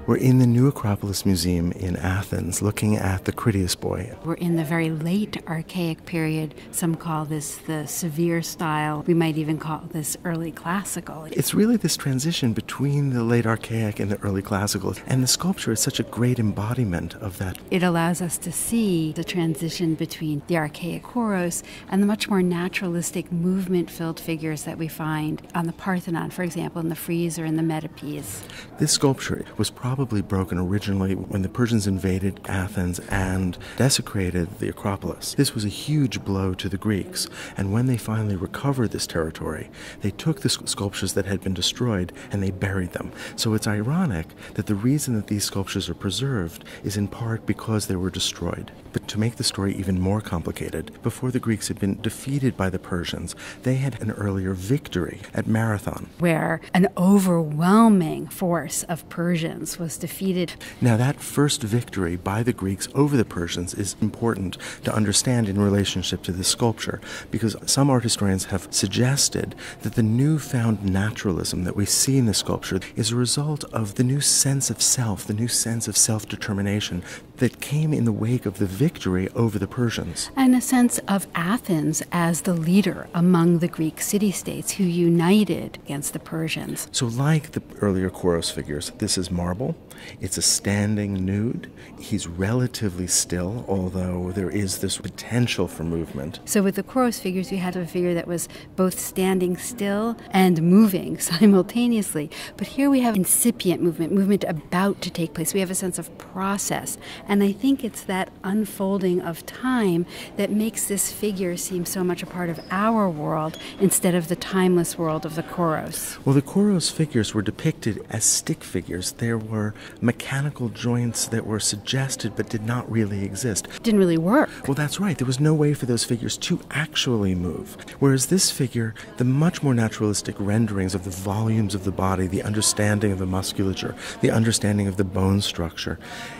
We're in the new Acropolis Museum in Athens looking at the Kritios Boy. We're in the very late Archaic period. Some call this the severe style. We might even call this early classical. It's really this transition between the late Archaic and the early classical, and the sculpture is such a great embodiment of that. It allows us to see the transition between the archaic chorus and the much more naturalistic movement-filled figures that we find on the Parthenon, for example, in the frieze or in the metapiece. This sculpture was probably broken originally when the Persians invaded Athens and desecrated the Acropolis. This was a huge blow to the Greeks, and when they finally recovered this territory, they took the sculptures that had been destroyed and they buried them. So it's ironic that the reason that these sculptures are preserved is in part because they were destroyed. But to make the story even more complicated, before the Greeks had been defeated by the Persians, they had an earlier victory at Marathon, where an overwhelming force of Persians was defeated. Now that first victory by the Greeks over the Persians is important to understand in relationship to this sculpture, because some art historians have suggested that the newfound naturalism that we see in the sculpture is a result of the new sense of self, the new sense of self-determination that came in the wake of the victory over the Persians. And a sense of Athens as the leader among the Greek city-states who united against the Persians. So like the earlier Chorus figures, this is marble. It's a standing nude. He's relatively still, although there is this potential for movement. So with the Chorus figures, we had a figure that was both standing still and moving simultaneously. But here we have incipient movement about to take place. We have a sense of process. And I think it's that unfolding of time that makes this figure seem so much a part of our world instead of the timeless world of the Chorus. Well, the Chorus figures were depicted as stick figures. There were mechanical joints that were suggested but did not really exist. Didn't really work. Well, that's right. There was no way for those figures to actually move. Whereas this figure, the much more naturalistic renderings of the volumes of the body, the understanding of the musculature, the understanding of the bone structure,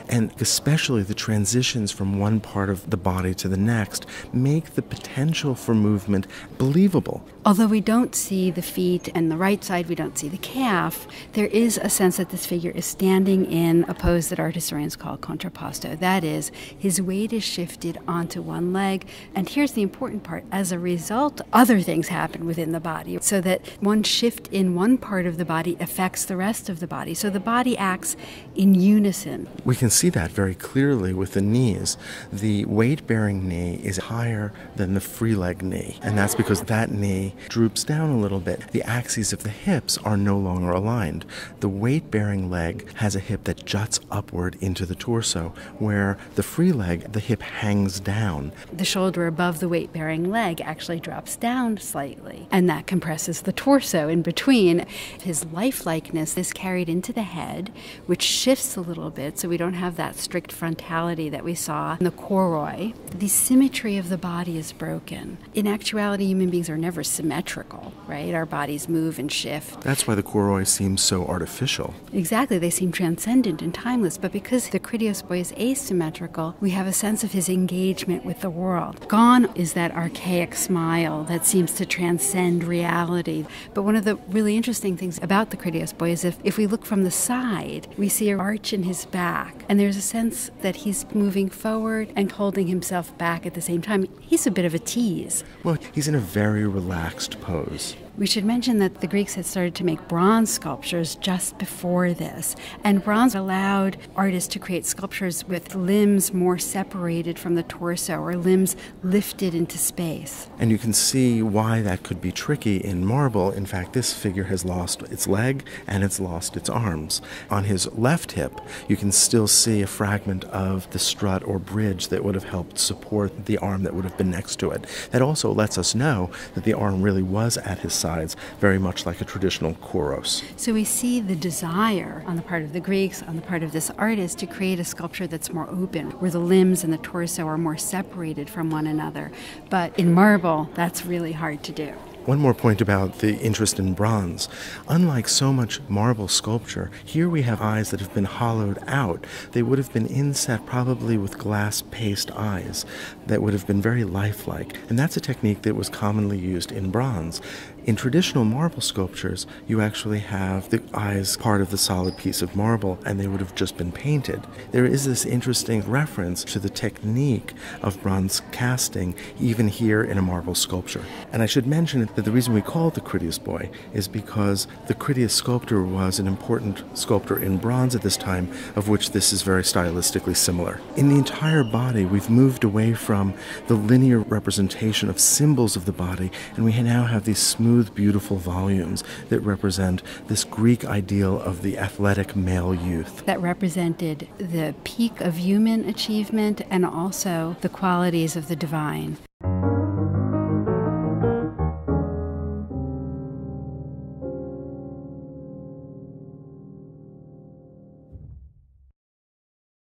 and especially the transitions from one part of the body to the next, make the potential for movement believable. Although we don't see the feet and the right side, we don't see the calf, there is a sense that this figure is standing in a pose that art historians call contrapposto. That is, his weight is shifted onto one leg, and here's the important part. As a result, other things happen within the body, so that one shift in one part of the body affects the rest of the body. So the body acts in unison. We can see that very clearly with the knees. The weight-bearing knee is higher than the free leg knee, and that's because that knee droops down a little bit. The axes of the hips are no longer aligned. The weight-bearing leg has a hip that juts upward into the torso, where the free leg, the hip hangs down. The shoulder above the weight-bearing leg actually drops down slightly, and that compresses the torso in between. His lifelikeness is carried into the head, which shifts a little bit, so we don't have that strict frontality that we saw in the choroi. The symmetry of the body is broken. In actuality, human beings are never symmetrical, right? Our bodies move and shift. That's why the choroi seems so artificial. Exactly. They seem transcendent and timeless, but because the Kritios Boy is asymmetrical, we have a sense of his engagement with the world. Gone is that archaic smile that seems to transcend reality. But one of the really interesting things about the Kritios Boy is if we look from the side, we see an arch in his back, and there's a sense that he's moving forward and holding himself back at the same time. He's a bit of a tease. Well, he's in a very relaxed pose. We should mention that the Greeks had started to make bronze sculptures just before this, and bronze allowed artists to create sculptures with limbs more separated from the torso or limbs lifted into space. And you can see why that could be tricky in marble. In fact, this figure has lost its leg and it's lost its arms. On his left hip, you can still see a fragment of the strut or bridge that would have helped support the arm that would have been next to it. That also lets us know that the arm really was at his side, very much like a traditional chorus. So we see the desire on the part of the Greeks, on the part of this artist, to create a sculpture that's more open, where the limbs and the torso are more separated from one another. But in marble, that's really hard to do. One more point about the interest in bronze. Unlike so much marble sculpture, here we have eyes that have been hollowed out. They would have been inset probably with glass paste eyes that would have been very lifelike. And that's a technique that was commonly used in bronze. In traditional marble sculptures, you actually have the eyes part of the solid piece of marble, and they would have just been painted. There is this interesting reference to the technique of bronze casting, even here in a marble sculpture. And I should mention that the reason we call it the Kritios Boy is because the Kritios sculptor was an important sculptor in bronze at this time, of which this is very stylistically similar. In the entire body, we've moved away from the linear representation of symbols of the body, and we now have these smooth, beautiful volumes that represent this Greek ideal of the athletic male youth. That represented the peak of human achievement and also the qualities of the divine.